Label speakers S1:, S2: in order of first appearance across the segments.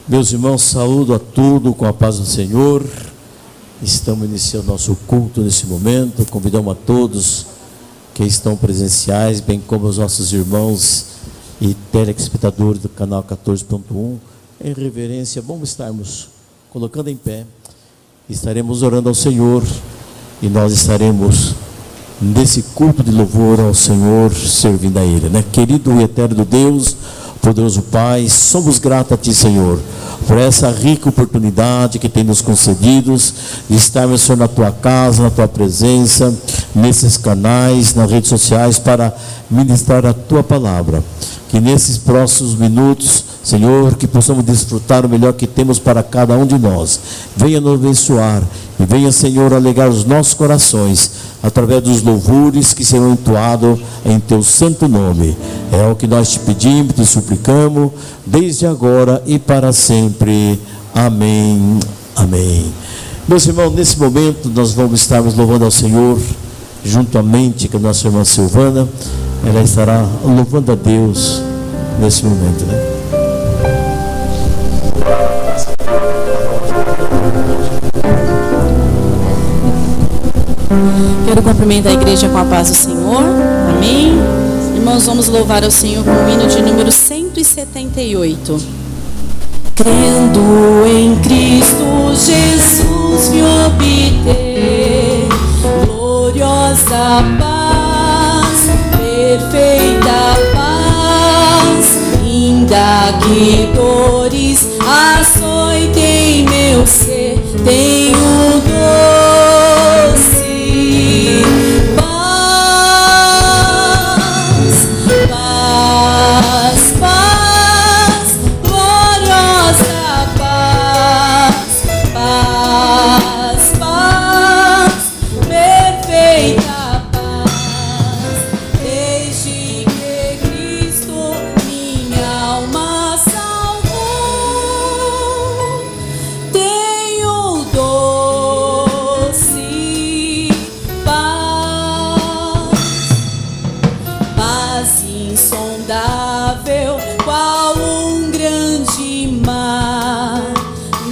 S1: Meus irmãos, saúdo a tudo com a paz do Senhor. Estamos iniciando nosso culto nesse momento. Convidamos a todos que estão presenciais, bem como os nossos irmãos e telespectadores do canal 14.1. Em reverência, vamos estarmos colocando em pé. Estaremos orando ao Senhor e nós estaremos nesse culto de louvor ao Senhor, servindo a Ele, né? Querido e eterno Deus, poderoso Pai, somos gratos a Ti, Senhor, por essa rica oportunidade que tem nos concedido de estarmos, Senhor, na Tua casa, na Tua presença, nesses canais, nas redes sociais, para ministrar a Tua palavra. Que nesses próximos minutos, Senhor, que possamos desfrutar o melhor que temos para cada um de nós. Venha nos abençoar e venha, Senhor, alegar os nossos corações através dos louvores que serão entoados em Teu santo nome. É o que nós te pedimos, te suplicamos, desde agora e para sempre. Amém. Amém. Meus irmãos, nesse momento nós vamos estar louvando ao Senhor juntamente com a nossa irmã Silvana. Ela estará louvando a Deus nesse momento, né?
S2: Quero cumprimentar a igreja com a paz do Senhor. Amém. Irmãos, vamos louvar ao Senhor com o hino de número 178. Crendo em Cristo Jesus me obter gloriosa paz, perfeita paz, ainda que dores açoitem meu ser, tenho doce paz, paz, gloriosa paz, paz, paz, perfeita paz, desde que Cristo minha alma salvou, tenho doce paz, paz insondável, qual um grande mar,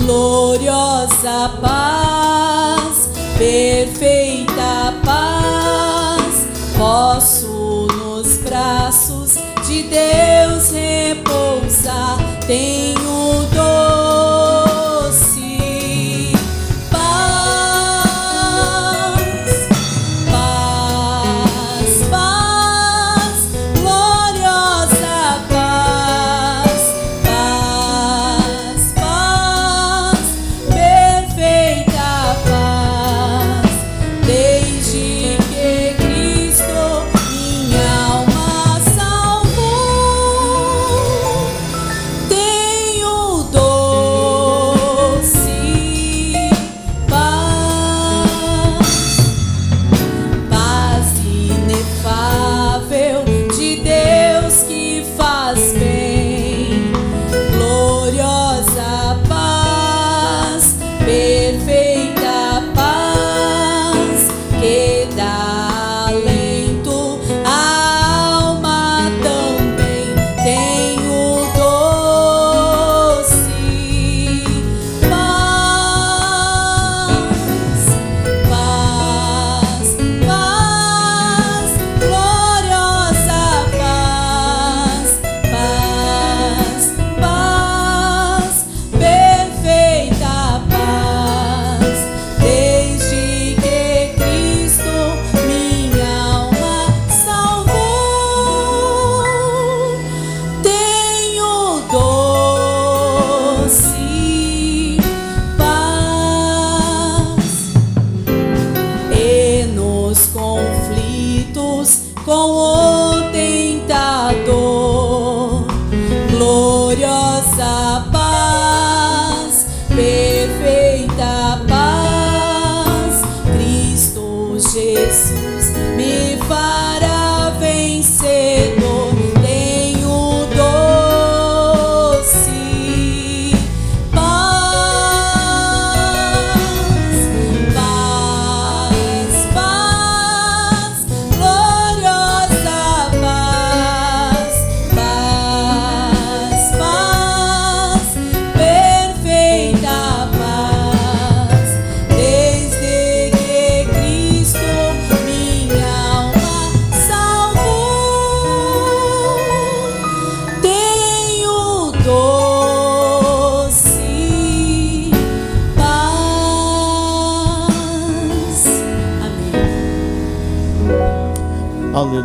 S2: gloriosa paz, perfeita paz, posso nos braços de Deus repousar, tenho doce paz, paz, paz, gloriosa paz, paz, paz, perfeita paz, desde que Cristo minha alma salvou,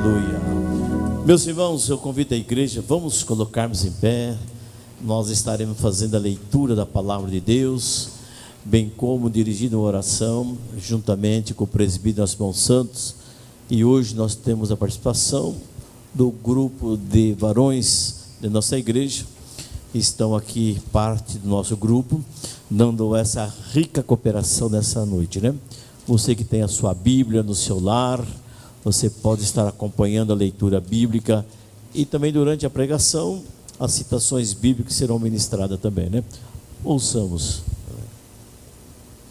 S1: Aleluia. Meus irmãos, eu convido a igreja, vamos colocarmos em pé. Nós estaremos fazendo a leitura da palavra de Deus, bem como dirigindo uma oração, juntamente com o presbítero Osmão Santos. E hoje nós temos a participação do grupo de varões de nossa igreja. Estão aqui parte do nosso grupo, dando essa rica cooperação nessa noite, né? Você que tem a sua Bíblia no seu lar, você pode estar acompanhando a leitura bíblica e também durante a pregação, as citações bíblicas serão ministradas também, né? Ouçamos.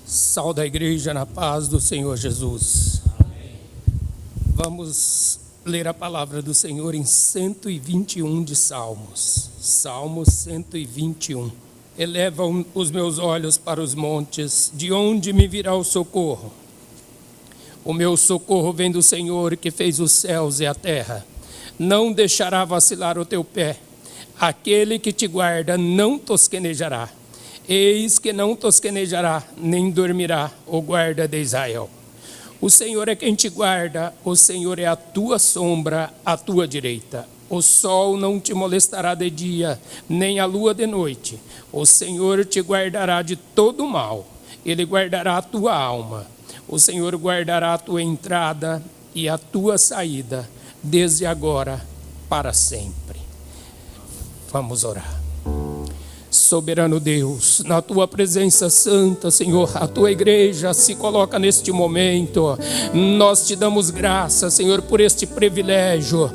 S3: Saúde a igreja na paz do Senhor Jesus. Amém. Vamos ler a palavra do Senhor em 121 de Salmos. Salmo 121. Elevam os meus olhos para os montes, de onde me virá o socorro? O meu socorro vem do Senhor, que fez os céus e a terra. Não deixará vacilar o teu pé. Aquele que te guarda não tosquenejará. Eis que não tosquenejará, nem dormirá o guarda de Israel. O Senhor é quem te guarda, o Senhor é a tua sombra, à tua direita. O sol não te molestará de dia, nem a lua de noite. O Senhor te guardará de todo mal. Ele guardará a tua alma. O Senhor guardará a tua entrada e a tua saída, desde agora para sempre. Vamos orar. Soberano Deus, na tua presença santa, Senhor, a tua igreja se coloca neste momento. Nós te damos graça, Senhor, por este privilégio,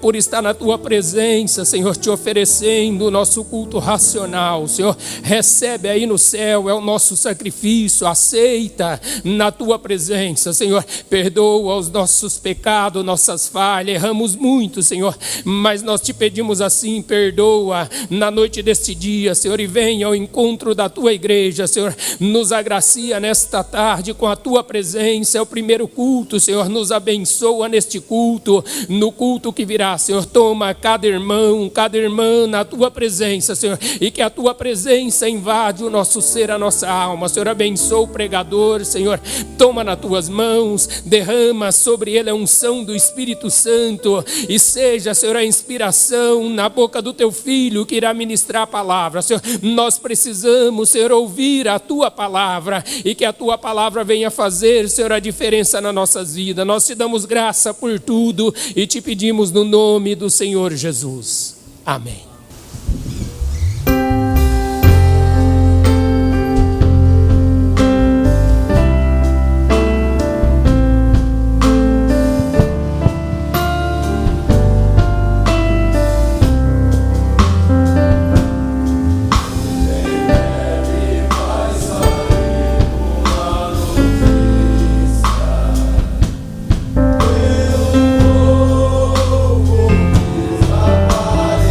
S3: por estar na tua presença, Senhor, te oferecendo o nosso culto racional. Senhor, recebe aí no céu, é o nosso sacrifício, aceita na tua presença, Senhor. Perdoa os nossos pecados, nossas falhas, erramos muito, Senhor, mas nós te pedimos assim, perdoa na noite deste dia, Senhor, e venha ao encontro da tua igreja, Senhor, nos agracia nesta tarde com a tua presença, é o primeiro culto, Senhor, nos abençoa neste culto, no culto que virá, Senhor, toma cada irmão, cada irmã na tua presença, Senhor, e que a tua presença invade o nosso ser, a nossa alma, Senhor, abençoa o pregador, Senhor, toma nas tuas mãos, derrama sobre ele a unção do Espírito Santo, e seja, Senhor, a inspiração na boca do teu filho que irá ministrar a palavra, Senhor, nós precisamos, Senhor, ouvir a tua palavra e que a tua palavra venha fazer, Senhor, a diferença nas nossas vidas. Nós te damos graça por tudo e te pedimos no nome do Senhor Jesus. Amém.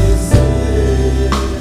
S4: Desaparecer.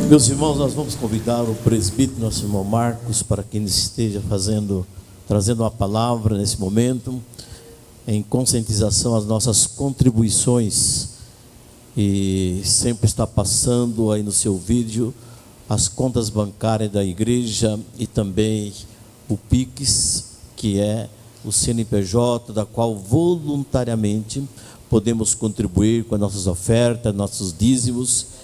S1: Meus irmãos, nós vamos convidar o presbítero, nosso irmão Marcos, para que ele esteja trazendo uma palavra nesse momento, em conscientização às nossas contribuições, e sempre está passando aí no seu vídeo as contas bancárias da igreja e também o Pix, que é o CNPJ, da qual voluntariamente podemos contribuir com as nossas ofertas, nossos dízimos.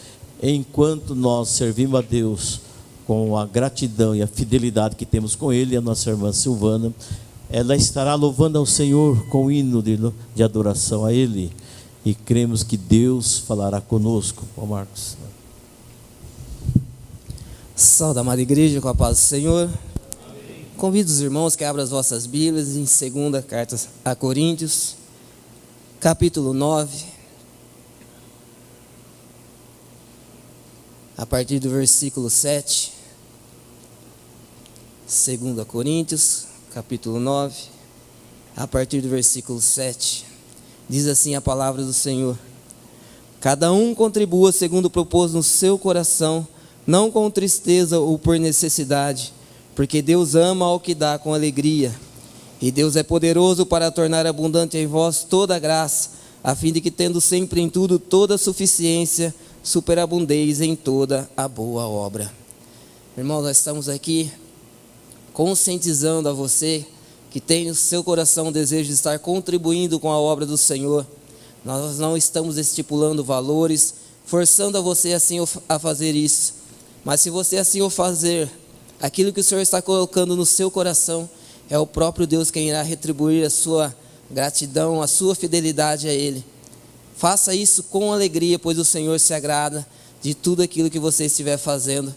S1: Enquanto nós servimos a Deus com a gratidão e a fidelidade que temos com Ele, a nossa irmã Silvana, ela estará louvando ao Senhor com o hino de adoração a Ele, e cremos que Deus falará conosco. Ó Marcos.
S4: Saúde, amada igreja, com a paz do Senhor. Amém. Convido os irmãos que abram as vossas Bíblias em 2ª carta a Coríntios, capítulo 9. A partir do versículo 7, 2 Coríntios, capítulo 9, a partir do versículo 7, diz assim a palavra do Senhor: cada um contribua segundo propôs no seu coração, não com tristeza ou por necessidade, porque Deus ama ao que dá com alegria. E Deus é poderoso para tornar abundante em vós toda a graça, a fim de que, tendo sempre em tudo toda a suficiência, superabundeis em toda a boa obra. Irmãos, nós estamos aqui conscientizando a você que tem no seu coração o desejo de estar contribuindo com a obra do Senhor. Nós não estamos estipulando valores, forçando a você assim a fazer isso. Mas se você assim o fazer, aquilo que o Senhor está colocando no seu coração, é o próprio Deus quem irá retribuir a sua gratidão, a sua fidelidade a Ele. Faça isso com alegria, pois o Senhor se agrada de tudo aquilo que você estiver fazendo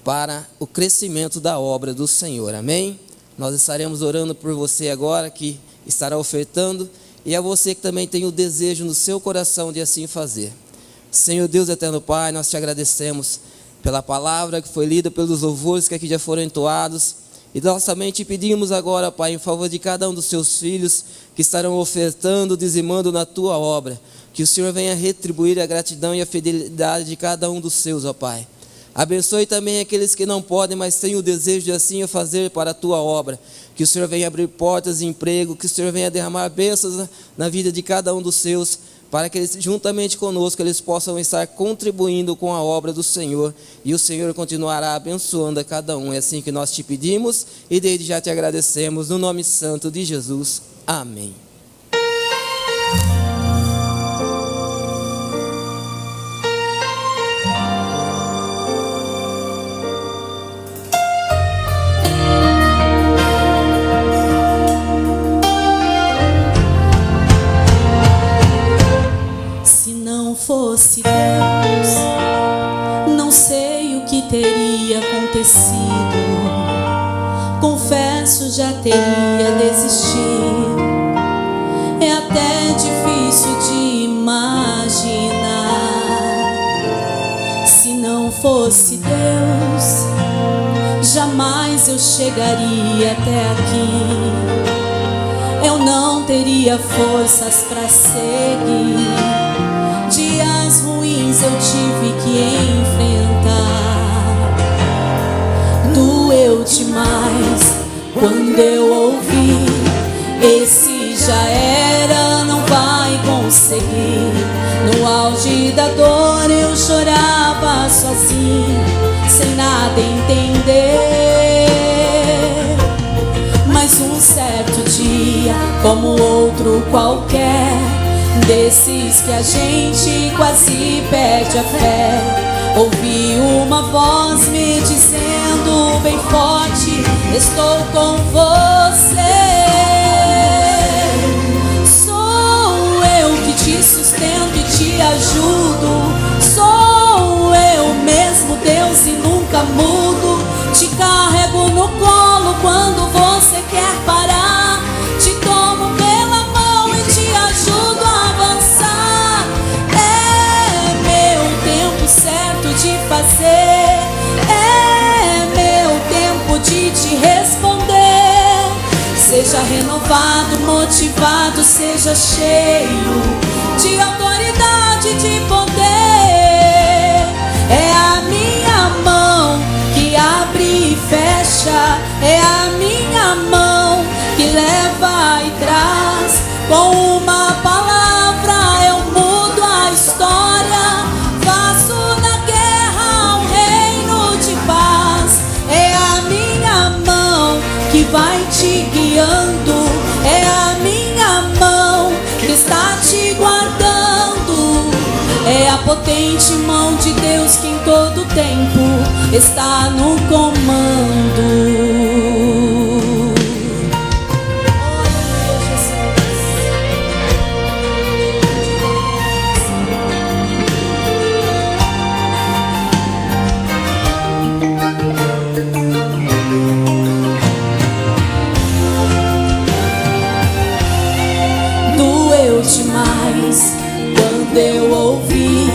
S4: para o crescimento da obra do Senhor. Amém? Nós estaremos orando por você agora, que estará ofertando, e a você que também tem o desejo no seu coração de assim fazer. Senhor Deus eterno Pai, nós te agradecemos pela palavra que foi lida, pelos louvores que aqui já foram entoados, e nós também te pedimos agora, Pai, em favor de cada um dos seus filhos que estarão ofertando, dizimando na tua obra, que o Senhor venha retribuir a gratidão e a fidelidade de cada um dos seus, ó Pai. Abençoe também aqueles que não podem, mas têm o desejo de assim o fazer para a tua obra. Que o Senhor venha abrir portas de emprego, que o Senhor venha derramar bênçãos na vida de cada um dos seus, para que eles, juntamente conosco, eles possam estar contribuindo com a obra do Senhor, e o Senhor continuará abençoando a cada um. É assim que nós te pedimos e desde já te agradecemos, no nome santo de Jesus. Amém.
S2: Fosse Deus, não sei o que teria acontecido. Confesso, já teria desistido. É até difícil de imaginar. Se não fosse Deus, jamais eu chegaria até aqui. Eu não teria forças para seguir. Dias ruins eu tive que enfrentar. Doeu demais quando eu ouvi: esse já era, não vai conseguir. No auge da dor eu chorava sozinho, sem nada entender. Mas um certo dia, como outro qualquer, desses que a gente quase perde a fé, ouvi uma voz me dizendo bem forte: estou com você. Sou eu que te sustento e te ajudo. Sou eu mesmo, Deus, e nunca mudo. Te carrego no colo quando você quer parar. Te tomo pela mão e te ajudo a avançar. É meu tempo certo de fazer. É meu tempo de te responder. Seja renovado, motivado, seja cheio de autoridade, de poder. É a minha fecha, é a minha mão que leva e traz. Com uma palavra eu mudo a história, faço na guerra um reino de paz. É a minha mão que vai te guiando, é a minha mão que está te guardando. É a potente mão de Deus que em todo tempo está no comando. Doeu demais quando eu ouvi,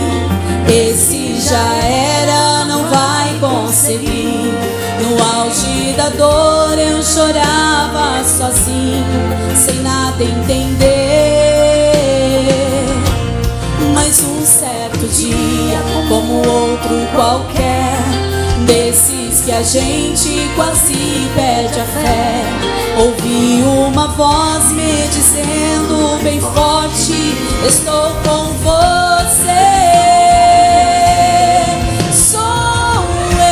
S2: esse já era, não vai conseguir. No auge da dor eu chorava sozinho, sem nada entender. Mas um certo dia, como outro qualquer, desses que a gente quase perde a fé, ouvi uma voz me dizendo bem forte: estou com você. Sou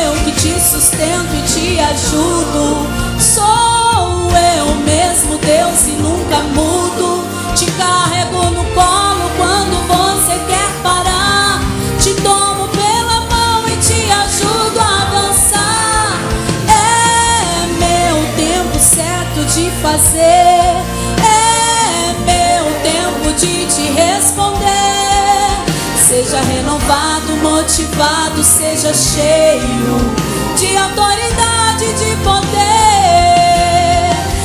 S2: eu que te sustento e te ajudo. Sou eu mesmo, Deus, e nunca mudo. Te carrego no colo quando você quer parar. Te tomo pela mão e te ajudo a avançar. É meu tempo certo de fazer, é meu tempo de te responder. Seja renovado, motivado, seja cheio de autoridade, de poder.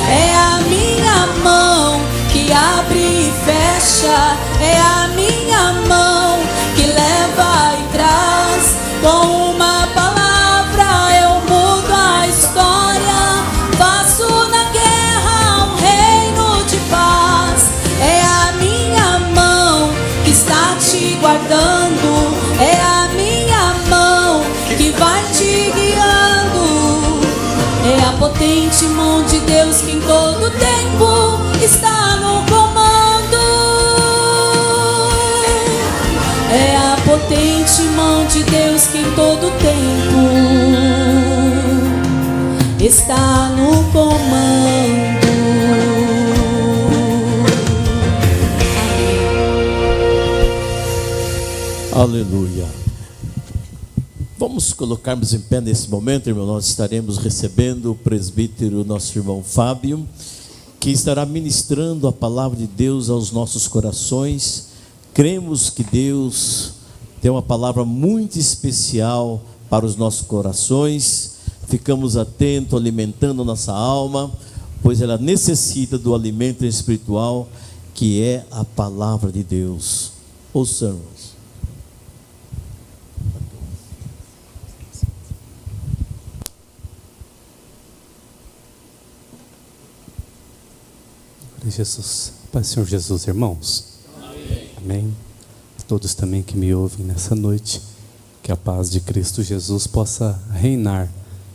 S2: É a minha mão que abre e fecha, é a minha mão que leva e traz. Com uma palavra eu mudo a história, faço na guerra um reino de paz. É a minha mão que está te guardando, é a minha mão que vai te guiando. É a potente mão de Deus que em todo tempo está no comando. É a potente mão de Deus que em todo tempo está no comando.
S1: Aleluia. Vamos colocarmos em pé nesse momento, irmão. Nós estaremos recebendo o presbítero, nosso irmão Fábio, que estará ministrando a palavra de Deus aos nossos corações. Cremos que Deus tem uma palavra muito especial para os nossos corações. Ficamos atentos, alimentando nossa alma, pois ela necessita do alimento espiritual, que é a palavra de Deus. Ouçamos.
S5: Jesus, Pai Senhor Jesus, irmãos. Amém. Amém. Todos também que me ouvem nessa noite, que a paz de Cristo Jesus possa reinar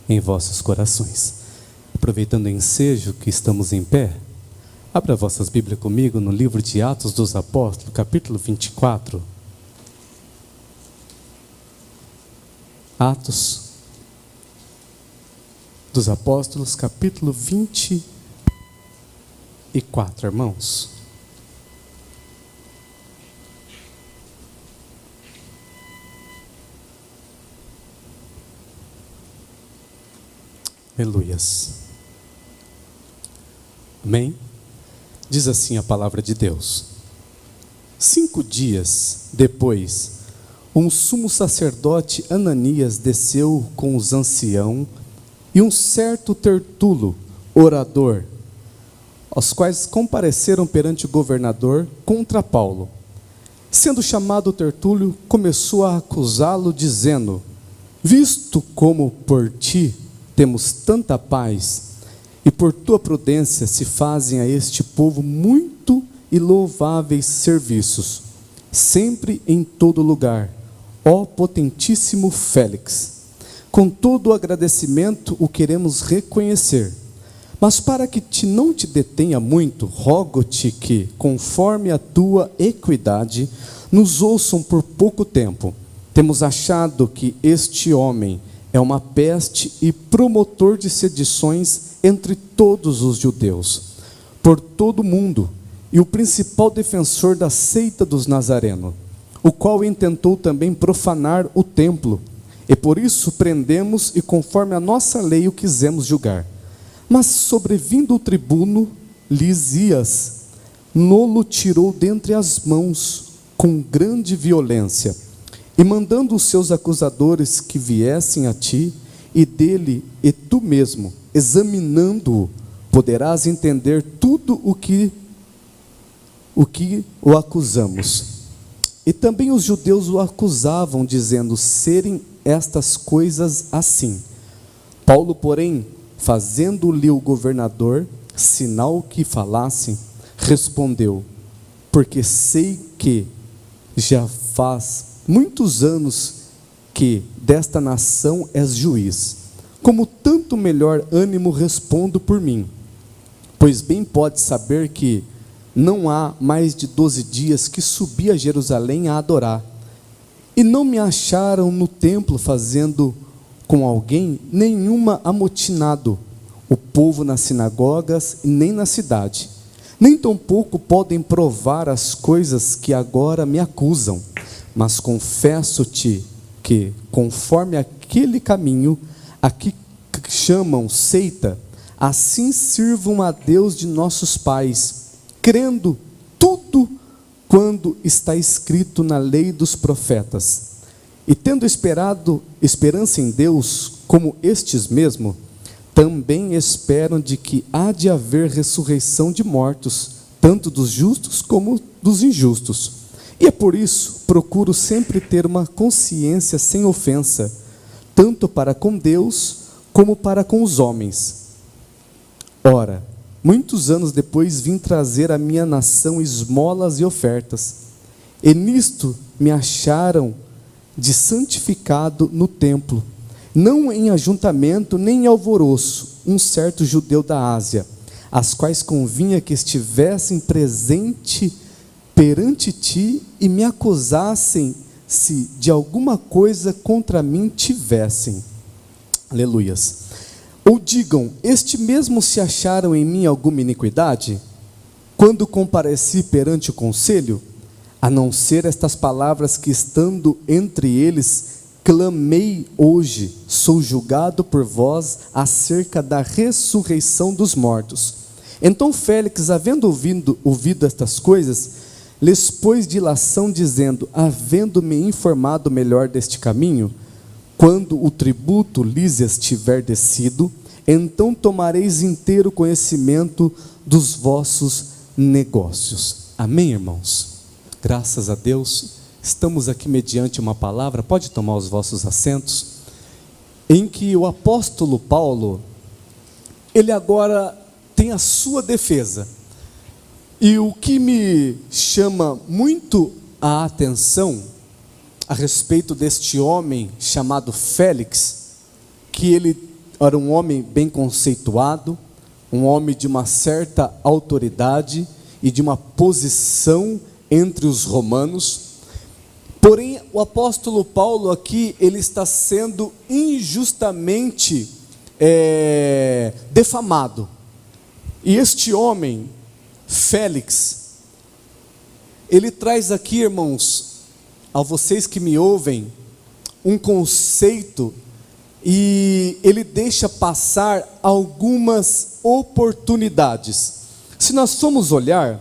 S5: em vossos corações. Aproveitando o ensejo que estamos em pé, abra vossas Bíblias comigo no livro de Atos dos Apóstolos, capítulo 24. Atos dos Apóstolos, capítulo 24, irmãos. Aleluias. Amém? Diz assim a palavra de Deus: 5 dias depois, um sumo sacerdote Ananias desceu com os anciãos e um certo Tertulo, orador, os quais compareceram perante o governador contra Paulo. Sendo chamado Tertúlio, começou a acusá-lo, dizendo: visto como por ti temos tanta paz, e por tua prudência se fazem a este povo muito e louváveis serviços, sempre em todo lugar, ó potentíssimo Félix, Com todo o agradecimento o queremos reconhecer. Mas para que não te detenha muito, rogo-te que, conforme a tua equidade, nos ouçam por pouco tempo. Temos achado que este homem é uma peste e promotor de sedições entre todos os judeus, por todo o mundo, e o principal defensor da seita dos nazarenos, o qual intentou também profanar o templo, e por isso prendemos e conforme a nossa lei o quisemos julgar. Mas sobrevindo o tribuno Lisias, nolo tirou dentre as mãos com grande violência, e mandando os seus acusadores que viessem a ti, e dele e tu mesmo, examinando-o, poderás entender tudo o que o acusamos. E também os judeus o acusavam, dizendo serem estas coisas assim. Paulo, porém, fazendo-lhe o governador sinal que falassem, respondeu: porque sei que já faz muitos anos que desta nação és juiz, como tanto melhor ânimo respondo por mim, pois bem pode saber que não há mais de 12 dias que subi a Jerusalém a adorar, e não me acharam no templo fazendo com alguém nenhuma amotinado, o povo nas sinagogas e nem na cidade, nem tampouco podem provar as coisas que agora me acusam, mas confesso-te que, conforme aquele caminho a que chamam seita, assim sirvam a Deus de nossos pais, crendo tudo quando está escrito na lei dos profetas, e tendo esperança em Deus, como estes mesmo, também esperam de que há de haver ressurreição de mortos, tanto dos justos como dos injustos. E é por isso procuro sempre ter uma consciência sem ofensa, tanto para com Deus como para com os homens. Ora, muitos anos depois vim trazer à minha nação esmolas e ofertas, e nisto me acharam de santificado no templo, não em ajuntamento nem em alvoroço, um certo judeu da Ásia, as quais convinha que estivessem presente perante ti e me acusassem se de alguma coisa contra mim tivessem. Aleluias. Ou digam, este mesmo se acharam em mim alguma iniquidade, quando compareci perante o conselho, a não ser estas palavras que estando entre eles, clamei hoje, sou julgado por vós acerca da ressurreição dos mortos. Então Félix, havendo ouvido estas coisas, lhes pôs dilação, dizendo, havendo-me informado melhor deste caminho, quando o tributo Lísias tiver descido, então tomareis inteiro conhecimento dos vossos negócios. Amém, irmãos? Graças a Deus, estamos aqui mediante uma palavra, pode tomar os vossos assentos, em que o apóstolo Paulo, ele agora tem a sua defesa. E o que me chama muito a atenção a respeito deste homem chamado Félix, que ele era um homem bem conceituado, um homem de uma certa autoridade e de uma posição entre os romanos. Porém, o apóstolo Paulo aqui, ele está sendo injustamente defamado. E este homem, Félix, ele traz aqui, irmãos, a vocês que me ouvem, um conceito, e ele deixa passar algumas oportunidades. Se nós formos olhar,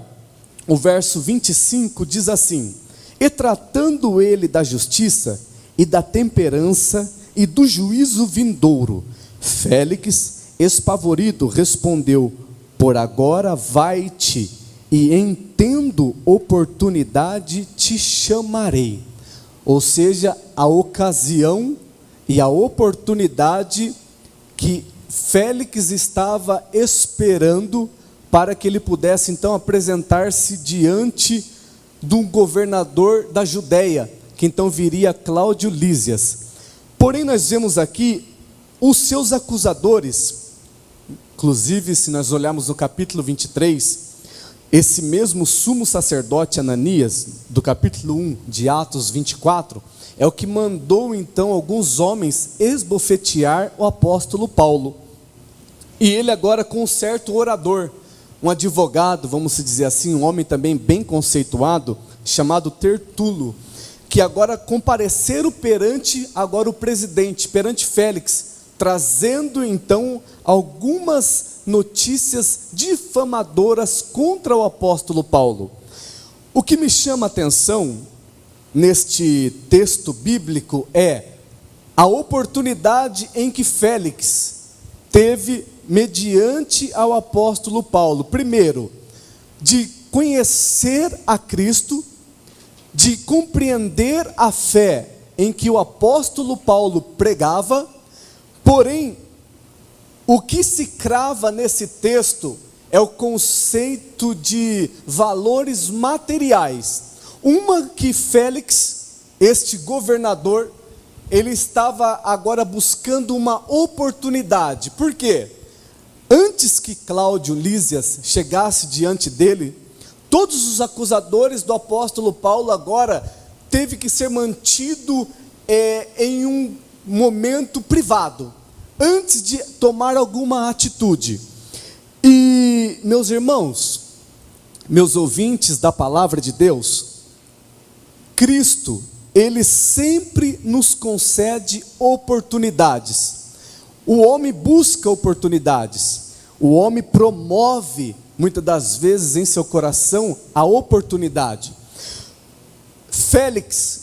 S5: o verso 25 diz assim: e tratando ele da justiça e da temperança e do juízo vindouro, Félix, espavorido, respondeu: por agora vai-te, e em tendo oportunidade te chamarei. Ou seja, a ocasião e a oportunidade que Félix estava esperando para que ele pudesse então apresentar-se diante de um governador da Judéia, que então viria Cláudio Lísias. Porém, nós vemos aqui os seus acusadores, inclusive, se nós olharmos no capítulo 23, esse mesmo sumo sacerdote Ananias, do capítulo 1 de Atos 24, é o que mandou então alguns homens esbofetear o apóstolo Paulo. E ele agora com um certo orador, um advogado, vamos dizer assim, um homem também bem conceituado, chamado Tertulo, que agora compareceram perante agora o presidente, perante Félix, trazendo então algumas notícias difamadoras contra o apóstolo Paulo. O que me chama a atenção neste texto bíblico é a oportunidade em que Félix teve mediante ao apóstolo Paulo, primeiro, de conhecer a Cristo, de compreender a fé em que o apóstolo Paulo pregava. Porém, o que se crava nesse texto é o conceito de valores materiais. Uma que Félix, este governador, ele estava agora buscando uma oportunidade. Por quê? Antes que Cláudio Lísias chegasse diante dele, todos os acusadores do apóstolo Paulo agora teve que ser mantido em um momento privado, antes de tomar alguma atitude. E, meus irmãos, meus ouvintes da palavra de Deus, Cristo, Ele sempre nos concede oportunidades. O homem busca oportunidades, o homem promove, muitas das vezes em seu coração, a oportunidade. Félix,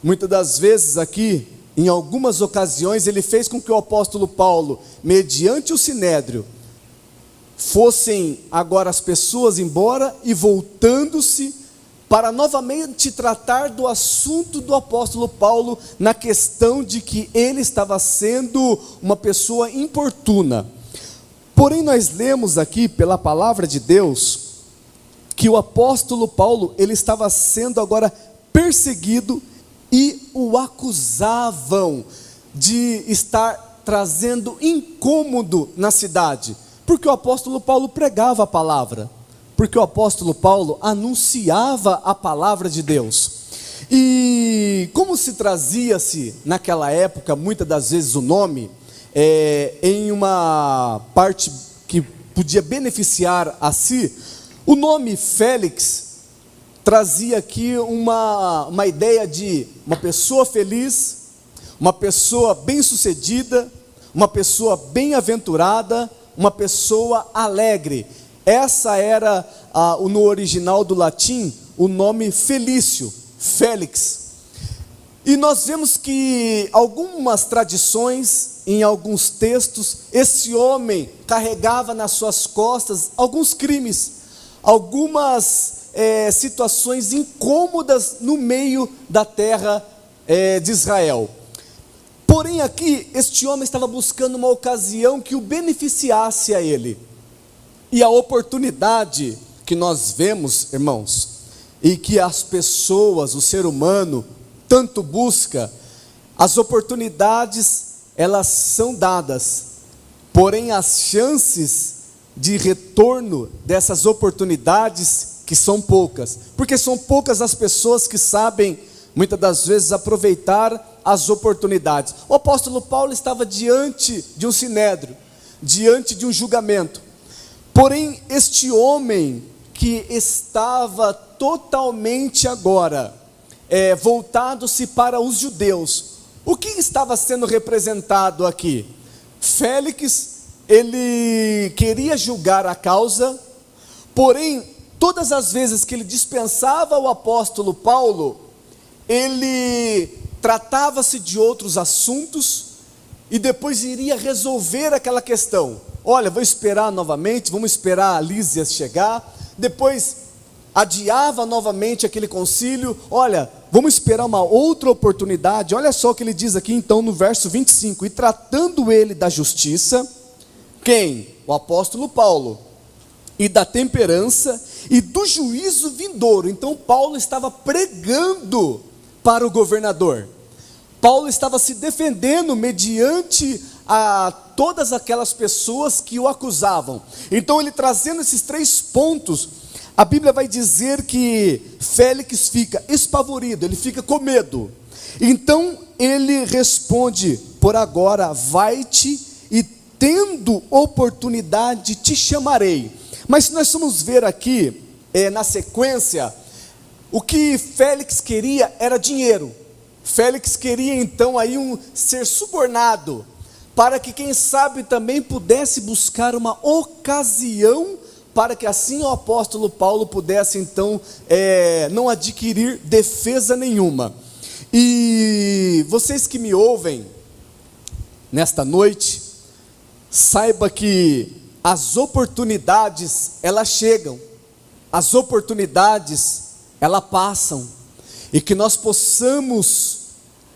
S5: muitas das vezes aqui, em algumas ocasiões, ele fez com que o apóstolo Paulo, mediante o sinédrio, fossem agora as pessoas embora e voltando-se para novamente tratar do assunto do apóstolo Paulo, na questão de que ele estava sendo uma pessoa importuna. Porém, nós lemos aqui pela palavra de Deus que o apóstolo Paulo, ele estava sendo agora perseguido e o acusavam de estar trazendo incômodo na cidade, porque o apóstolo Paulo pregava a palavra, porque o apóstolo Paulo anunciava a palavra de Deus. E como se trazia-se naquela época, muitas das vezes o nome, em uma parte que podia beneficiar a si, o nome Félix trazia aqui uma ideia de uma pessoa feliz, uma pessoa bem-sucedida, uma pessoa bem-aventurada, uma pessoa alegre. Essa era, no original do latim, o nome Felício, Félix. E nós vemos que algumas tradições, em alguns textos, esse homem carregava nas suas costas alguns crimes, algumas situações incômodas no meio da terra de Israel. Porém aqui, este homem estava buscando uma ocasião que o beneficiasse a ele. E a oportunidade que nós vemos, irmãos, e que as pessoas, o ser humano, tanto busca, as oportunidades, elas são dadas, porém as chances de retorno dessas oportunidades, que são poucas, porque são poucas as pessoas que sabem, muitas das vezes, aproveitar as oportunidades. O apóstolo Paulo estava diante de um sinédrio, diante de um julgamento. Porém, este homem que estava totalmente agora voltado-se para os judeus, o que estava sendo representado aqui? Félix, ele queria julgar a causa, porém, todas as vezes que ele dispensava o apóstolo Paulo, ele tratava-se de outros assuntos e depois iria resolver aquela questão. Olha, vou esperar novamente, vamos esperar a Lísias chegar. Depois adiava novamente aquele concílio. Olha, vamos esperar uma outra oportunidade. Olha só o que ele diz aqui então no verso 25. E tratando ele da justiça, quem? O apóstolo Paulo. E da temperança e do juízo vindouro. Então Paulo estava pregando para o governador. Paulo estava se defendendo mediante a todas aquelas pessoas que o acusavam. Então ele trazendo esses 3 pontos, a Bíblia vai dizer que Félix fica espavorido, ele fica com medo. Então ele responde: por agora vai-te, e tendo oportunidade te chamarei. Mas se nós vamos ver aqui, na sequência, o que Félix queria era dinheiro. Félix queria então aí ser subornado, para que quem sabe também pudesse buscar uma ocasião, para que assim o apóstolo Paulo pudesse então não adquirir defesa nenhuma. E vocês que me ouvem nesta noite, saiba que as oportunidades elas chegam, as oportunidades elas passam, e que nós possamos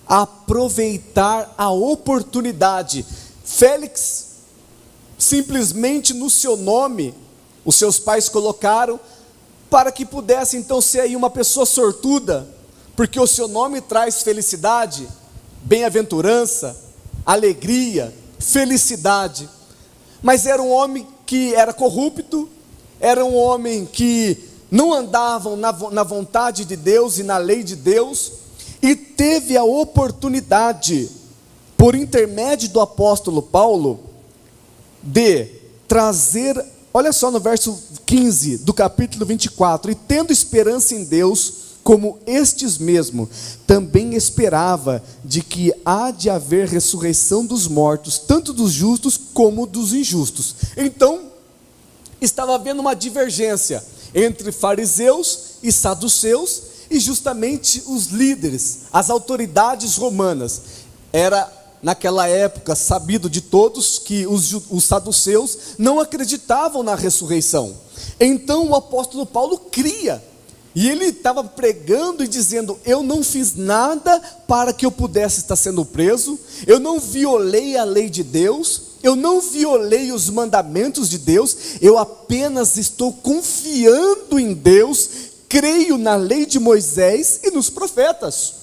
S5: aproveitar a oportunidade. Félix, simplesmente no seu nome, os seus pais colocaram, para que pudesse então ser aí uma pessoa sortuda, porque o seu nome traz felicidade, bem-aventurança, alegria, felicidade. Mas era um homem que era corrupto, era um homem que não andavam na vontade de Deus e na lei de Deus, e teve a oportunidade, por intermédio do apóstolo Paulo, de trazer, olha só no verso 15 do capítulo 24, e tendo esperança em Deus, como estes mesmo, também esperava de que há de haver ressurreição dos mortos, tanto dos justos como dos injustos. Então, estava havendo uma divergência entre fariseus e saduceus, e justamente os líderes, as autoridades romanas. Era naquela época sabido de todos que os saduceus não acreditavam na ressurreição. Então o apóstolo Paulo cria, e ele estava pregando e dizendo: eu não fiz nada para que eu pudesse estar sendo preso, eu não violei a lei de Deus, eu não violei os mandamentos de Deus, eu apenas estou confiando em Deus, creio na lei de Moisés e nos profetas.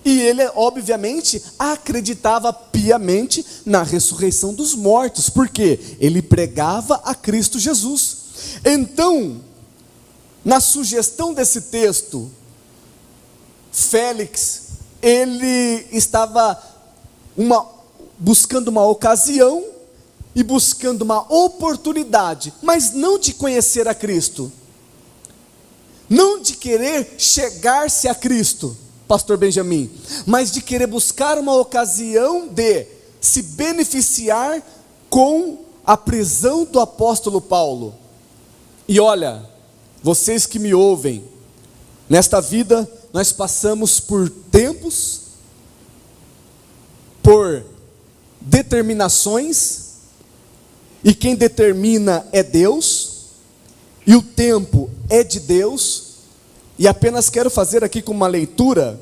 S5: E ele, obviamente, acreditava piamente na ressurreição dos mortos, porque ele pregava a Cristo Jesus. Então, na sugestão desse texto, Félix, ele estava buscando uma ocasião e buscando uma oportunidade, mas não de conhecer a Cristo, não de querer chegar-se a Cristo, pastor Benjamin, mas de querer buscar uma ocasião de se beneficiar com a prisão do apóstolo Paulo. E olha, vocês que me ouvem, nesta vida nós passamos por tempos, por determinações, e quem determina é Deus, e o tempo é de Deus. E apenas quero fazer aqui com uma leitura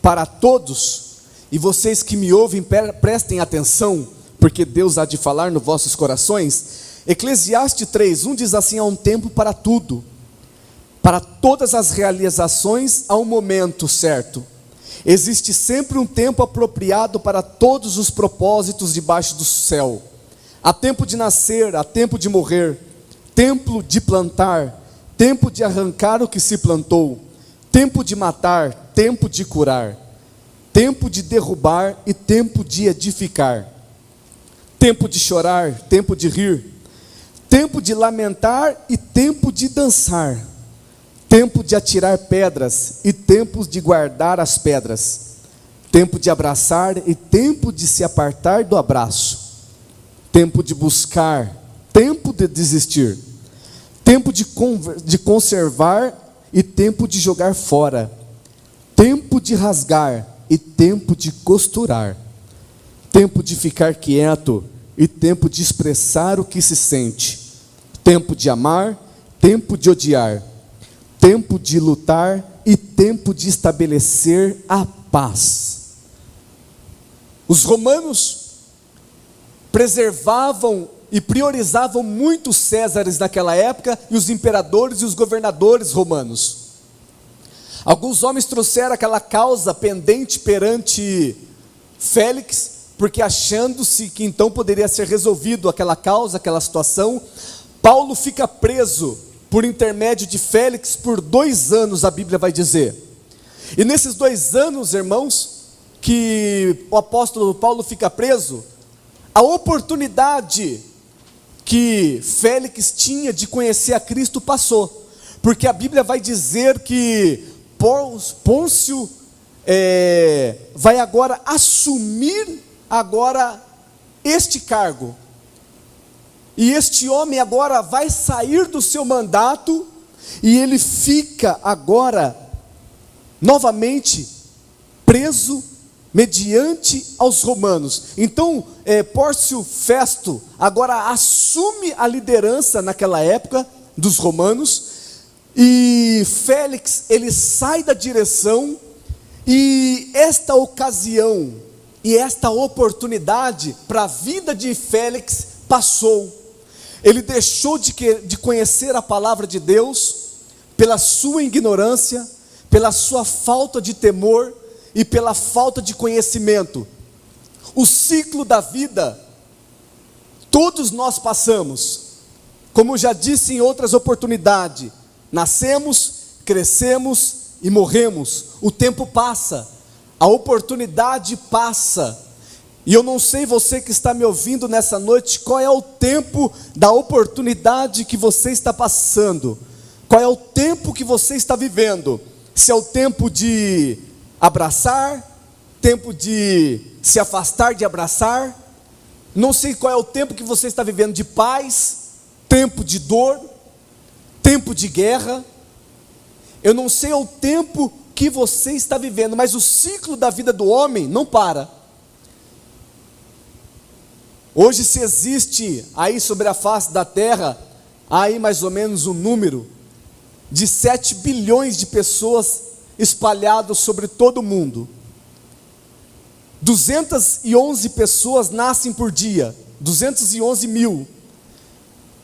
S5: para todos, e vocês que me ouvem prestem atenção, porque Deus há de falar nos vossos corações. Eclesiastes 3:1 diz assim: há um tempo para tudo, para todas as realizações há um momento certo. Existe sempre um tempo apropriado para todos os propósitos debaixo do céu. Há tempo de nascer, há tempo de morrer, tempo de plantar, tempo de arrancar o que se plantou, tempo de matar, tempo de curar, tempo de derrubar e tempo de edificar, tempo de chorar, tempo de rir, tempo de lamentar e tempo de dançar, tempo de atirar pedras e tempo de guardar as pedras, tempo de abraçar e tempo de se apartar do abraço, tempo de buscar, tempo de desistir, tempo de conservar e tempo de jogar fora, tempo de rasgar e tempo de costurar, tempo de ficar quieto e tempo de expressar o que se sente, tempo de amar, tempo de odiar, tempo de lutar e tempo de estabelecer a paz. Os romanos preservavam e priorizavam muito os Césares naquela época, e os imperadores e os governadores romanos. Alguns homens trouxeram aquela causa pendente perante Félix, porque achando-se que então poderia ser resolvido aquela causa, aquela situação, Paulo fica preso por intermédio de Félix por 2 anos, a Bíblia vai dizer. E nesses 2 anos, irmãos, que o apóstolo Paulo fica preso, a oportunidade que Félix tinha de conhecer a Cristo passou, porque a Bíblia vai dizer que Pôncio vai agora assumir este cargo, e este homem agora vai sair do seu mandato, e ele fica agora novamente preso mediante aos romanos. Então Pórcio Festo agora assume a liderança naquela época dos romanos, e Félix ele sai da direção, e esta ocasião e esta oportunidade para a vida de Félix passou. Ele deixou de conhecer a palavra de Deus pela sua ignorância, pela sua falta de temor e pela falta de conhecimento. O ciclo da vida, todos nós passamos, como já disse em outras oportunidades, nascemos, crescemos e morremos. O tempo passa, a oportunidade passa, e eu não sei você que está me ouvindo nessa noite, qual é o tempo da oportunidade que você está passando, qual é o tempo que você está vivendo, se é o tempo de abraçar, tempo de se afastar de abraçar, não sei qual é o tempo que você está vivendo, de paz, tempo de dor, tempo de guerra, eu não sei o tempo que você está vivendo, mas o ciclo da vida do homem não para. Hoje, se existe aí sobre a face da terra, aí mais ou menos um número de 7 bilhões de pessoas espalhados sobre todo o mundo. 211 pessoas nascem por dia, 211 mil,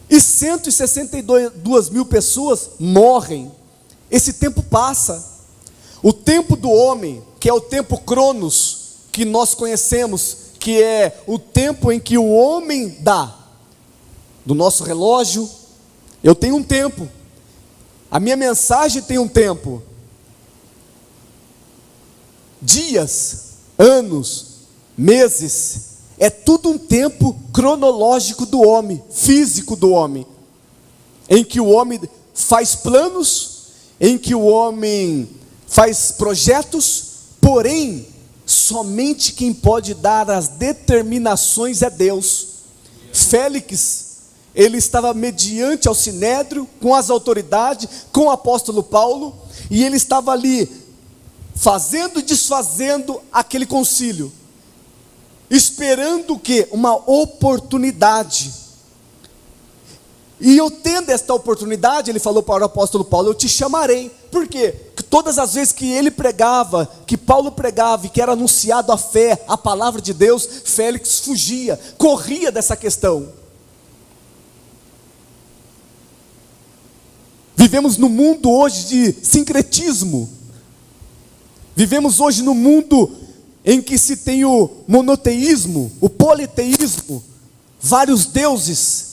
S5: e 162 mil pessoas morrem. Esse tempo passa. O tempo do homem, que é o tempo Cronos, que nós conhecemos, que é o tempo em que o homem dá, do nosso relógio, eu tenho um tempo, a minha mensagem tem um tempo, dias, anos, meses, é tudo um tempo cronológico do homem, físico do homem, em que o homem faz planos, em que o homem faz projetos, porém, somente quem pode dar as determinações é Deus. Félix, ele estava mediante ao sinédrio, com as autoridades, com o apóstolo Paulo, e ele estava ali, fazendo e desfazendo aquele concílio, esperando o quê? Uma oportunidade. E eu tendo esta oportunidade, ele falou para o apóstolo Paulo, eu te chamarei. Por quê? Porque todas as vezes que ele pregava, que Paulo pregava e que era anunciado a fé, a palavra de Deus, Félix fugia, corria dessa questão. Vivemos no mundo hoje de sincretismo. Vivemos hoje no mundo em que se tem o monoteísmo, o politeísmo, vários deuses,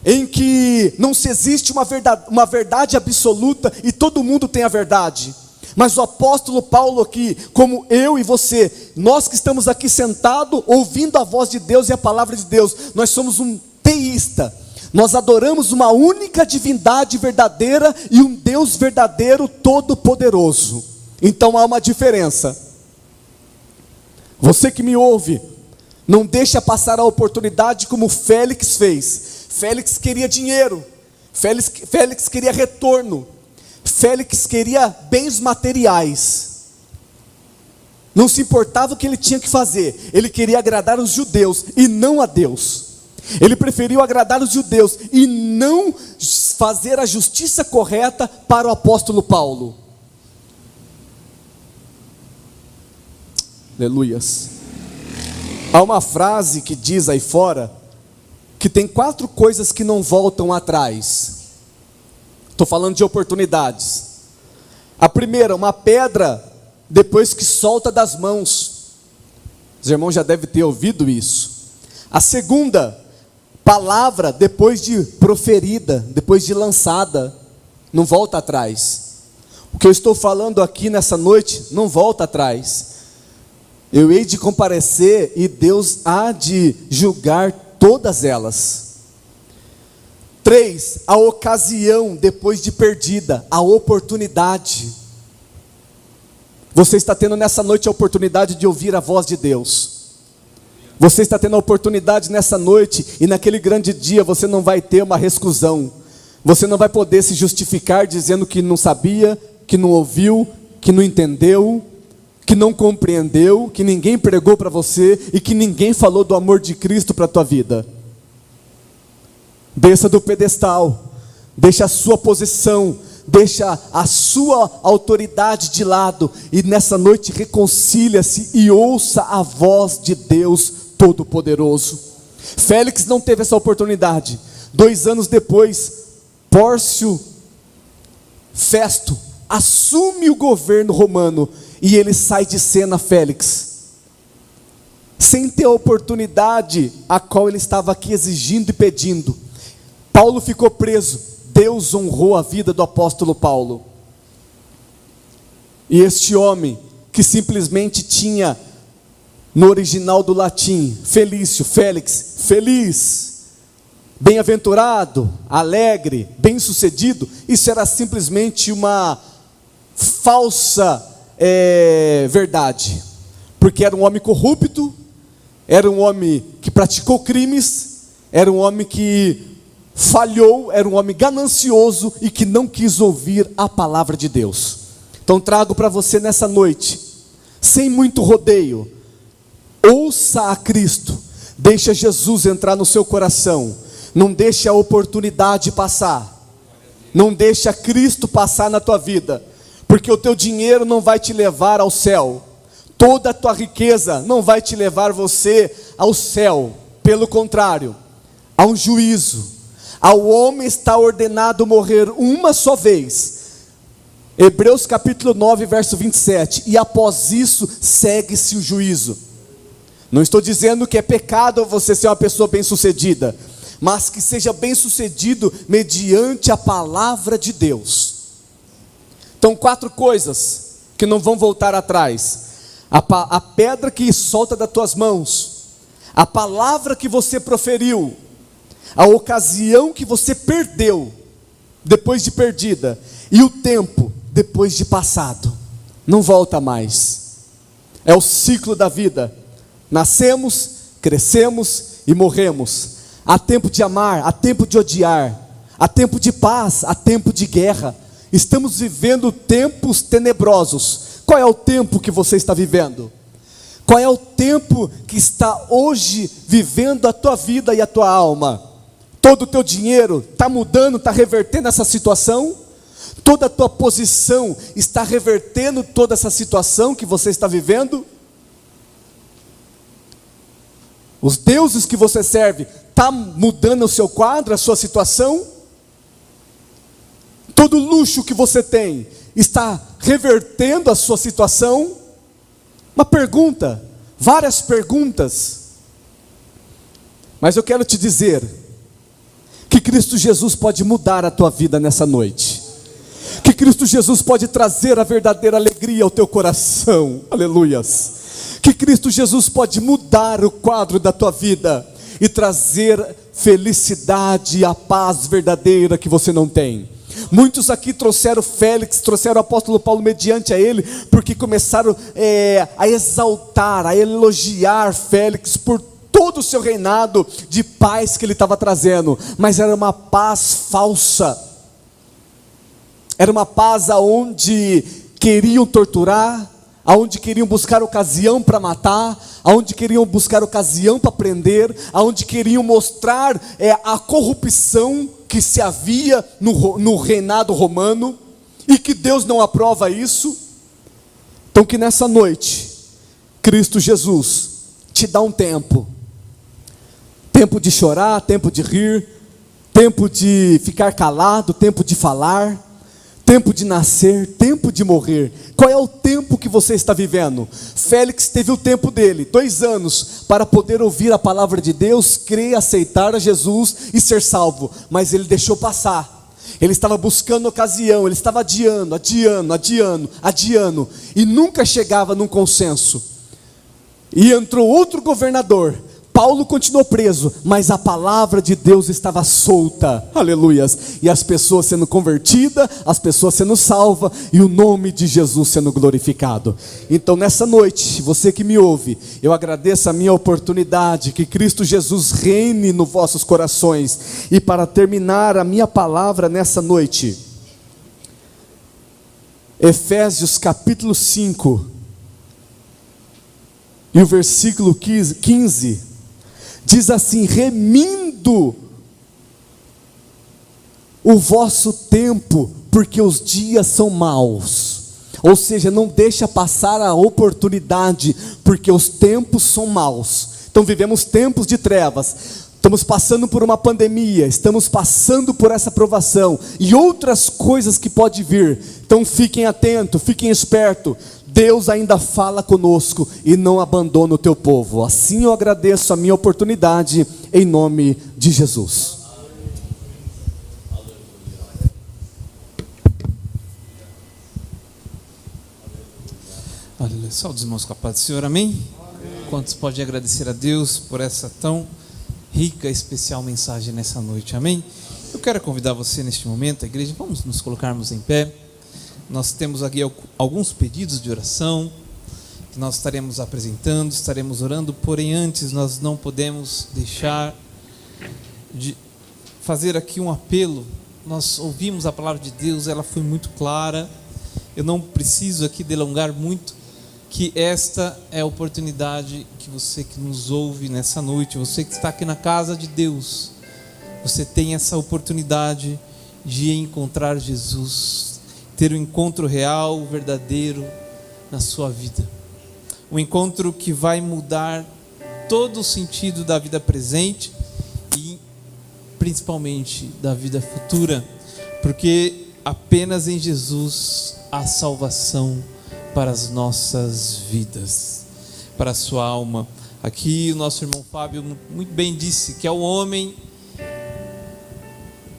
S5: em que não se existe uma verdade absoluta e todo mundo tem a verdade. Mas o apóstolo Paulo aqui, como eu e você, nós que estamos aqui sentados ouvindo a voz de Deus e a palavra de Deus, nós somos um teísta. Nós adoramos uma única divindade verdadeira e um Deus verdadeiro todo-poderoso. Então há uma diferença. Você que me ouve, não deixa passar a oportunidade como Félix fez. Félix queria dinheiro, Félix queria retorno, Félix queria bens materiais. Não se importava o que ele tinha que fazer, ele queria agradar os judeus e não a Deus. Ele preferiu agradar os judeus e não fazer a justiça correta para o apóstolo Paulo. Aleluias. Há uma frase que diz aí fora, que tem 4 coisas que não voltam atrás. Estou falando de oportunidades. A primeira, uma pedra, depois que solta das mãos, Os irmãos já devem ter ouvido isso. A segunda palavra, depois de proferida, depois de lançada, não volta atrás. O que eu estou falando aqui nessa noite não volta atrás. Eu hei de comparecer e Deus há de julgar todas elas. 3, a ocasião depois de perdida, a oportunidade. Você está tendo nessa noite a oportunidade de ouvir a voz de Deus. Você está tendo a oportunidade nessa noite, e naquele grande dia você não vai ter uma rescisão. Você não vai poder se justificar dizendo que não sabia, que não ouviu, que não entendeu, que não compreendeu, que ninguém pregou para você e que ninguém falou do amor de Cristo para a tua vida. Desça do pedestal, deixa a sua posição, deixa a sua autoridade de lado e nessa noite reconcilia-se e ouça a voz de Deus Todo-Poderoso. Félix não teve essa oportunidade. 2 anos depois, Pórcio Festo assume o governo romano e ele sai de cena, Félix, sem ter a oportunidade a qual ele estava aqui exigindo e pedindo. Paulo ficou preso. Deus honrou a vida do apóstolo Paulo. E este homem, que simplesmente tinha, no original do latim, Felício, Félix, feliz, bem-aventurado, alegre, bem-sucedido, isso era simplesmente uma falsa verdade, porque era um homem corrupto, era um homem que praticou crimes, era um homem que falhou, era um homem ganancioso e que não quis ouvir a palavra de Deus. Então trago para você nessa noite, sem muito rodeio, ouça a Cristo, deixa Jesus entrar no seu coração, não deixe a oportunidade passar, não deixe a Cristo passar na tua vida, porque o teu dinheiro não vai te levar ao céu, toda a tua riqueza não vai te levar você ao céu, pelo contrário, há um juízo. Ao homem está ordenado morrer uma só vez. Hebreus capítulo 9, verso 27. E após isso, segue-se o juízo. Não estou dizendo que é pecado você ser uma pessoa bem-sucedida, mas que seja bem-sucedido mediante a palavra de Deus. Então, 4 coisas que não vão voltar atrás. A pedra que solta das tuas mãos, a palavra que você proferiu, a ocasião que você perdeu, depois de perdida, e o tempo, depois de passado, não volta mais. É o ciclo da vida, nascemos, crescemos e morremos. Há tempo de amar, há tempo de odiar, há tempo de paz, há tempo de guerra. Estamos vivendo tempos tenebrosos. Qual é o tempo que você está vivendo? Qual é o tempo que está hoje vivendo a tua vida e a tua alma? Todo o teu dinheiro está mudando, está revertendo essa situação? Toda a tua posição está revertendo toda essa situação que você está vivendo? Os deuses que você serve, está mudando o seu quadro, a sua situação? Todo o luxo que você tem, está revertendo a sua situação? Uma pergunta, várias perguntas. Mas eu quero te dizer que Cristo Jesus pode mudar a tua vida nessa noite, que Cristo Jesus pode trazer a verdadeira alegria ao teu coração, aleluias, que Cristo Jesus pode mudar o quadro da tua vida, e trazer felicidade e a paz verdadeira que você não tem. Muitos aqui trouxeram Félix, trouxeram o apóstolo Paulo mediante a ele, porque começaram a exaltar, a elogiar Félix por todo o seu reinado de paz que ele estava trazendo, mas era uma paz falsa, era uma paz aonde queriam torturar, aonde queriam buscar ocasião para matar, aonde queriam buscar ocasião para prender, aonde queriam mostrar a corrupção que se havia no reinado romano, e que Deus não aprova isso. Então que nessa noite, Cristo Jesus te dá um tempo de chorar, tempo de rir, tempo de ficar calado, tempo de falar, tempo de nascer, tempo de morrer. Qual é o tempo que você está vivendo? Félix teve o tempo dele, 2 anos, para poder ouvir a palavra de Deus, crer, aceitar a Jesus e ser salvo, mas ele deixou passar. Ele estava buscando ocasião, ele estava adiando, e nunca chegava num consenso. E entrou outro governador. Paulo continuou preso, mas a palavra de Deus estava solta, aleluias, e as pessoas sendo convertidas, as pessoas sendo salvas, e o nome de Jesus sendo glorificado. Então nessa noite, você que me ouve, eu agradeço a minha oportunidade, que Cristo Jesus reine nos vossos corações. E para terminar a minha palavra nessa noite, Efésios capítulo 5, e o versículo 15, diz assim: remindo o vosso tempo, porque os dias são maus. Ou seja, não deixa passar a oportunidade, porque os tempos são maus. Então vivemos tempos de trevas, estamos passando por uma pandemia, estamos passando por essa provação, e outras coisas que pode vir. Então fiquem atentos, fiquem espertos. Deus ainda fala conosco e não abandona o teu povo. Assim eu agradeço a minha oportunidade, em nome de Jesus.
S6: Aleluia. Salve os irmãos com a paz do Senhor, amém? Quantos podem agradecer a Deus por essa tão rica e especial mensagem nessa noite, amém? Eu quero convidar você neste momento, a igreja, vamos nos colocarmos em pé. Nós temos aqui alguns pedidos de oração que nós estaremos apresentando, estaremos orando, porém antes nós não podemos deixar de fazer aqui um apelo. Nós ouvimos a palavra de Deus, ela foi muito clara, eu não preciso aqui delongar muito, que esta é a oportunidade que você que nos ouve nessa noite, você que está aqui na casa de Deus, você tem essa oportunidade de encontrar Jesus, ter um encontro real, verdadeiro na sua vida. Um encontro que vai mudar todo o sentido da vida presente e principalmente da vida futura, porque apenas em Jesus há salvação para as nossas vidas, para a sua alma. Aqui o nosso irmão Fábio muito bem disse que ao homem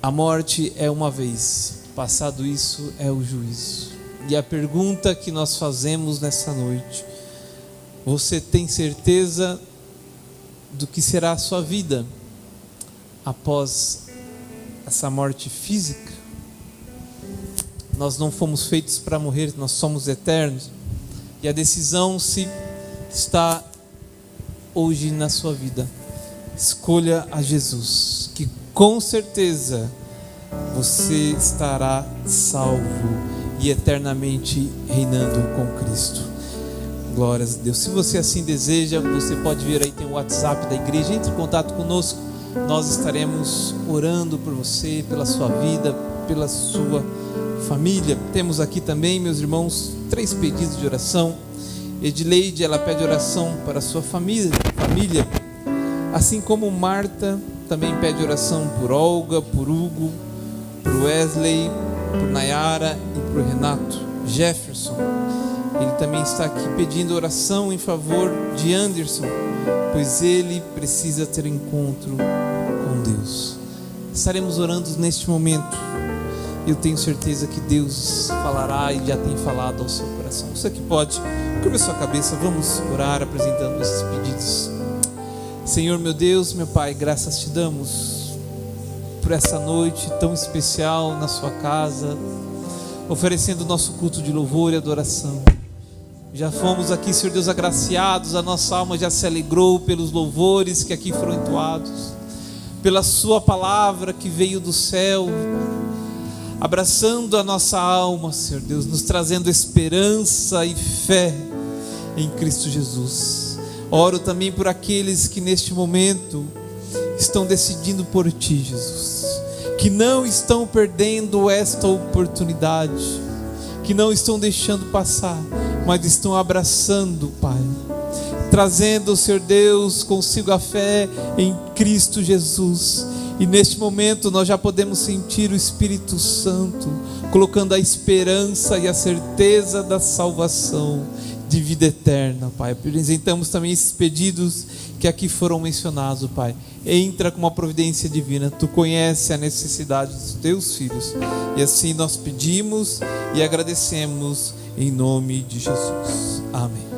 S6: a morte é uma vez, passado isso é o juízo. E a pergunta que nós fazemos nessa noite: você tem certeza do que será a sua vida após essa morte física? Nós não fomos feitos para morrer, nós somos eternos. E a decisão se está hoje na sua vida. Escolha a Jesus, que com certeza você estará salvo e eternamente reinando com Cristo. Glórias a Deus. Se você assim deseja, você pode vir aí, tem o WhatsApp da igreja, entre em contato conosco. Nós estaremos orando por você, pela sua vida, pela sua família. Temos aqui também, meus irmãos, 3 pedidos de oração. Edileide, ela pede oração para a sua família, assim como Marta também pede oração por Olga, por Hugo, por Wesley, por Nayara e por Renato. Jefferson, ele também está aqui pedindo oração em favor de Anderson, pois ele precisa ter encontro com Deus. Estaremos orando neste momento. Eu tenho certeza que Deus falará e já tem falado ao seu coração. Você que pode, curva sua cabeça, vamos orar apresentando esses pedidos. Senhor meu Deus, meu Pai, graças te damos por essa noite tão especial na sua casa, oferecendo o nosso culto de louvor e adoração. Já fomos aqui, Senhor Deus, agraciados, a nossa alma já se alegrou pelos louvores que aqui foram entoados, pela sua palavra que veio do céu, abraçando a nossa alma, Senhor Deus, nos trazendo esperança e fé em Cristo Jesus. Oro também por aqueles que neste momento estão decidindo por Ti, Jesus, que não estão perdendo esta oportunidade, que não estão deixando passar, mas estão abraçando, Pai, trazendo, Senhor Deus, consigo a fé em Cristo Jesus, E neste momento nós já podemos sentir o Espírito Santo colocando a esperança e a certeza da salvação, de vida eterna, Pai. Apresentamos também esses pedidos que aqui foram mencionados, Pai. Entra com uma providência divina. Tu conheces a necessidade dos teus filhos. E assim nós pedimos e agradecemos em nome de Jesus. Amém.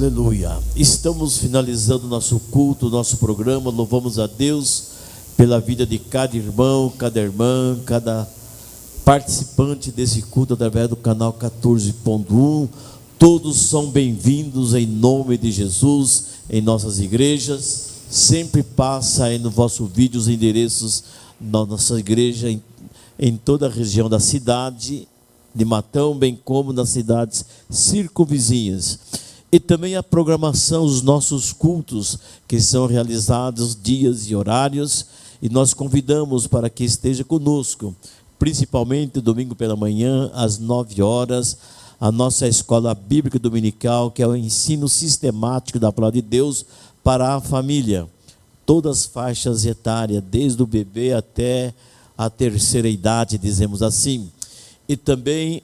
S1: Aleluia. Estamos finalizando nosso culto, nosso programa. Louvamos a Deus pela vida de cada irmão, cada irmã, cada participante desse culto através do canal 14.1. Todos são bem-vindos em nome de Jesus em nossas igrejas. Sempre passa aí no vosso vídeo os endereços da nossa igreja em toda a região da cidade de Matão, bem como nas cidades circunvizinhas. E também a programação, os nossos cultos, que são realizados dias e horários, e nós convidamos para que esteja conosco, principalmente domingo pela manhã, às 9 horas, a nossa escola bíblica dominical, que é o ensino sistemático da palavra de Deus para a família. Todas as faixas etárias, desde o bebê até a terceira idade, dizemos assim. E também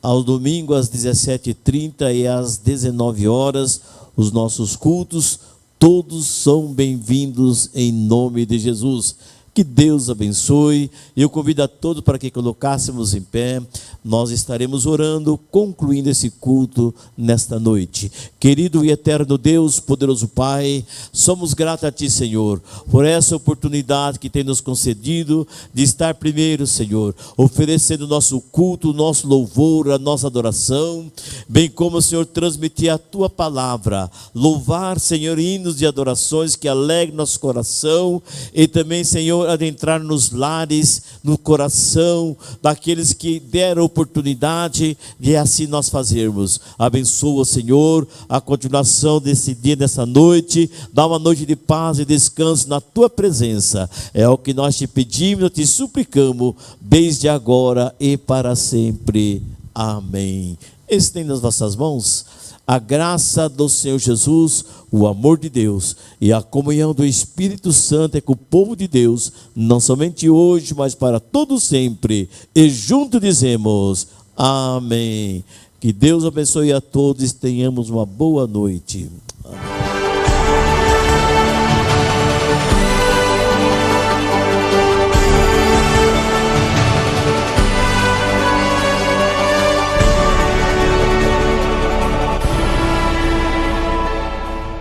S1: ao domingo às 17h30 e às 19 horas, os nossos cultos, todos são bem-vindos em nome de Jesus. Que Deus abençoe. Eu convido a todos para que colocássemos em pé. Nós estaremos orando, concluindo esse culto nesta noite. Querido e eterno Deus, poderoso Pai, somos gratos a Ti, Senhor, por essa oportunidade que tem nos concedido de estar primeiro, Senhor, oferecendo o nosso culto, o nosso louvor, a nossa adoração, bem como, Senhor, transmitir a Tua palavra, louvar, Senhor, hinos de adorações que alegrem nosso coração e também, Senhor, adentrar nos lares, no coração daqueles que deram oportunidade de assim nós fazermos. Abençoa, Senhor, a continuação desse dia, dessa noite. Dá uma noite de paz e descanso na Tua presença. É o que nós te pedimos, te suplicamos, desde agora e para sempre. Amém. Estenda as vossas mãos. A graça do Senhor Jesus, o amor de Deus e a comunhão do Espírito Santo é com o povo de Deus, não somente hoje, mas para todo sempre. E juntos dizemos amém. Que Deus abençoe a todos e tenhamos uma boa noite. Amém.